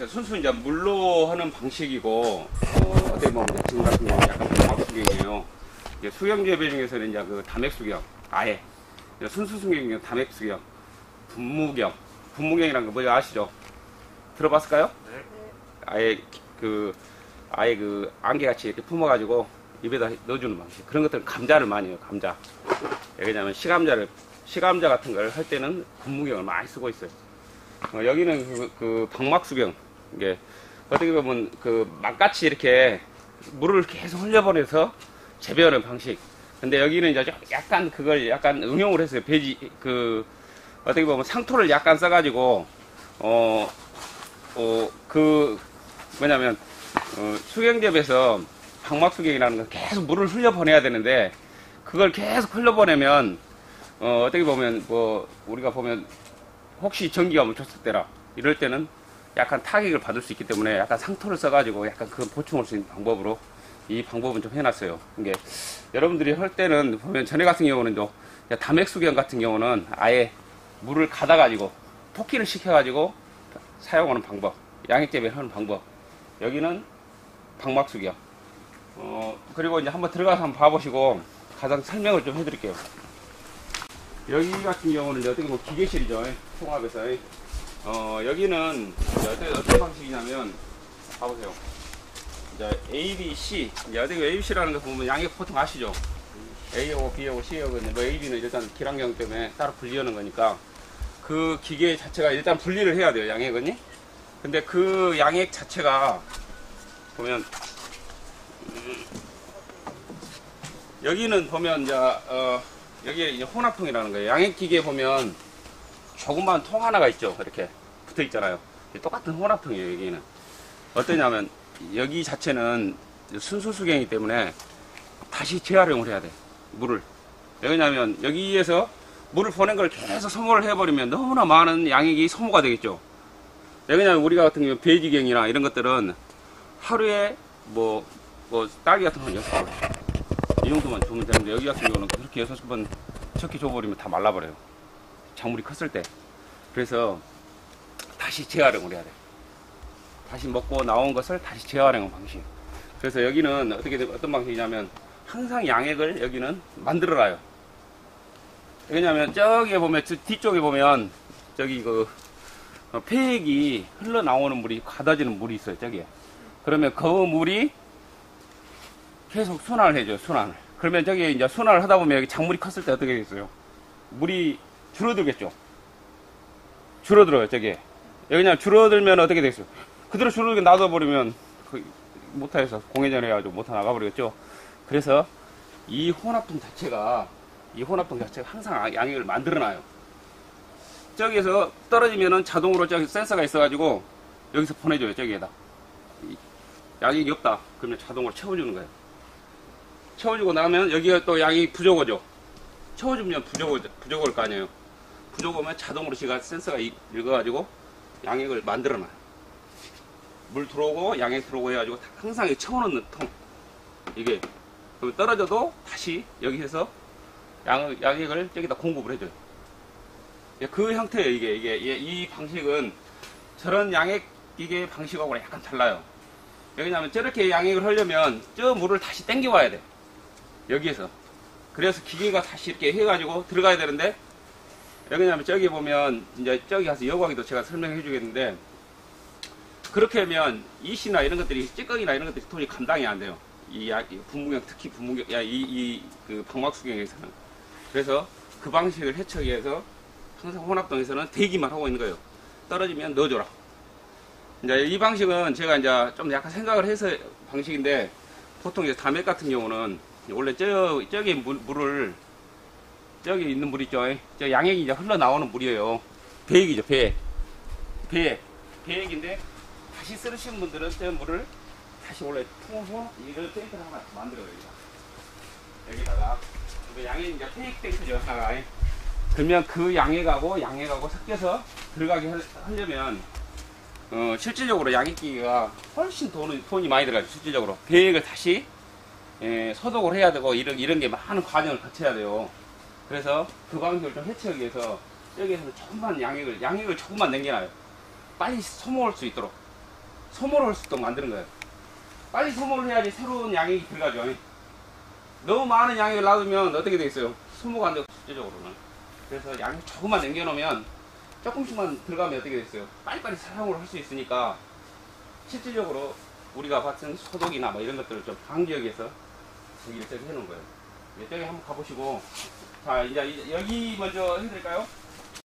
순수 이제 물로 하는 방식이고, 어떻게 보면 지금 같은 경우는 약간 방막 수경이에요. 이제 수경 재배 중에서는 이제 그 담액 수경, 아예. 순수 수경이 담액 수경, 분무경. 분무경이라는 거 뭔지 아시죠? 들어봤을까요? 네. 아예 그 안개같이 이렇게 품어가지고 입에다 넣어주는 방식. 그런 것들은 감자를 많이 해요, 감자. 왜냐면 시감자 같은 걸 할 때는 분무경을 많이 쓰고 있어요. 여기는 그 방막수경. 이게 어떻게 보면 그 막같이 이렇게 물을 계속 흘려보내서 재배하는 방식. 근데 여기는 이제 약간 그걸 약간 응용을 했어요. 어떻게 보면 상토를 약간 써가지고, 수경재배에서 방막수경이라는 건 계속 물을 흘려보내야 되는데, 그걸 계속 흘려보내면, 어떻게 보면, 우리가 보면, 혹시 전기가 멈췄을 때라, 이럴 때는 약간 타격을 받을 수 있기 때문에 약간 상토를 써가지고 약간 그 보충할 수 있는 방법으로 이 방법은 좀 해놨어요. 이게 여러분들이 할 때는 보면 전에 같은 경우는 담액수경 같은 경우는 아예 물을 가다가지고 토끼를 시켜가지고 사용하는 방법, 양액재배를 하는 방법. 여기는 방막수경. 그리고 이제 한번 들어가서 한번 봐보시고 가장 설명을 좀 해드릴게요. 여기 같은 경우는 이제 어떻게 보면 기계실이죠. 통합에서. 여기는 어떤 방식이냐면, 봐보세요. 이제 A, B, C. 이제 어떻게 A, B, C라는 거 보면 양액 보통 아시죠? A하고 B하고 C하고 뭐 AB는 일단 기량경 때문에 따로 분리하는 거니까 그 기계 자체가 일단 분리를 해야 돼요, 양액은요. 근데 그 양액 자체가 보면 여기는 보면 이제 여기에 이제 혼합통이라는 거예요. 양액 기계에 보면 조그만 통 하나가 있죠. 이렇게 붙어 있잖아요. 똑같은 혼합통이에요. 여기는 어떠냐면 여기 자체는 순수 수경이기 때문에 다시 재활용을 해야 돼. 물을. 왜냐하면 여기에서 물을 보낸 걸 계속 소모를 해버리면 너무나 많은 양액이 소모가 되겠죠. 왜냐하면 우리가 같은 경우 배지경이나 이런 것들은 하루에 딸기 같은 건 6번 이 정도만 주면 되는데, 여기 같은 경우는 그렇게 6번 척히 줘버리면 다 말라버려요. 작물이 컸을 때. 그래서 다시 재활용을 해야 돼. 다시 먹고 나온 것을 다시 재활용하는 방식. 그래서 여기는 어떤 방식이냐면 항상 양액을 여기는 만들어놔요. 왜냐면 저기 보면 뒤쪽에 보면 저기 폐액이 흘러나오는 물이 가다지는 물이 있어요. 저기에. 그러면 그 물이 계속 순환을 해줘요. 순환을. 그러면 저기 이제 순환을 하다 보면 여기 작물이 컸을 때 어떻게 되겠어요? 물이 줄어들겠죠. 줄어들어요. 저기에. 왜냐면 줄어들면 어떻게 되겠어요? 그대로 줄어들게 놔둬버리면 못해서 공회전 해가지고 못하 나가버리겠죠. 그래서 이 혼합통 자체가 항상 양액을 만들어놔요. 저기에서 떨어지면은 자동으로 저기 센서가 있어가지고 여기서 보내줘요. 저기에다. 양액이 없다. 그러면 자동으로 채워주는 거예요. 채워주고 나면 여기가 또 양이 부족하죠. 채워주면 부족할 거 아니에요. 부족하면 자동으로 지가 센서가 읽어가지고 양액을 만들어놔요. 물 들어오고 양액 들어오고 해가지고 항상 채워놓는 통. 이게 그럼 떨어져도 다시 여기에서 양액을 저기다 공급을 해줘요. 그 형태예요. 이 방식은 저런 양액 기계 방식하고는 약간 달라요. 왜냐하면 저렇게 양액을 하려면 저 물을 다시 땡겨와야 돼. 여기에서. 그래서 기계가 다시 이렇게 해가지고 들어가야 되는데, 왜냐하면 저기 보면 이제 저기 가서 여과기도 제가 설명해 주겠는데, 그렇게 하면 이씨나 이런 것들이 찌꺼기나 이런 것들이 돈이 감당이 안 돼요. 분무경, 특히 분무경, 그 방막수경에서는. 그래서 그 방식을 해치기 위해서 항상 혼합동에서는 대기만 하고 있는 거예요. 떨어지면 넣어줘라. 이제 이 방식은 제가 이제 좀 약간 생각을 해서 방식인데, 보통 이제 담액 같은 경우는 원래 저기 물을, 저기 있는 물 있죠. 저 양액이 이제 흘러나오는 물이에요. 배액이죠, 배액. 배액인데, 다시 쓰시는 분들은 저 물을 다시 원래 통으로 이런 탱크를 하나 만들어요. 여기다가. 양액이 이제 페이크 탱크죠, 하나가. 그러면 그 양액하고 섞여서 들어가게 하려면, 실질적으로 양액기가 훨씬 돈이 많이 들어가죠, 실질적으로. 배액을 다시, 소독을 해야 되고, 이런 게 많은 과정을 거쳐야 돼요. 그래서 그 방식을 좀 해치하기 위해서, 여기에서 조금만 양액을 조금만 남겨놔요. 빨리 소모할 수 있도록. 소모를 할 수 있도록 만드는 거예요. 빨리 소모를 해야지 새로운 양액이 들어가죠. 너무 많은 양액을 놔두면 어떻게 되겠어요? 소모가 안 되고 실제적으로는. 그래서 양을 조금만 남겨놓으면 조금씩만 들어가면 어떻게 되겠어요? 빨리빨리 사용을 할 수 있으니까 실질적으로 우리가 같은 소독이나 뭐 이런 것들을 좀 방지하기 위해서 여기를 저기 해놓은 거예요. 이쪽에 한번 가보시고, 자, 이제 여기 먼저 해드릴까요?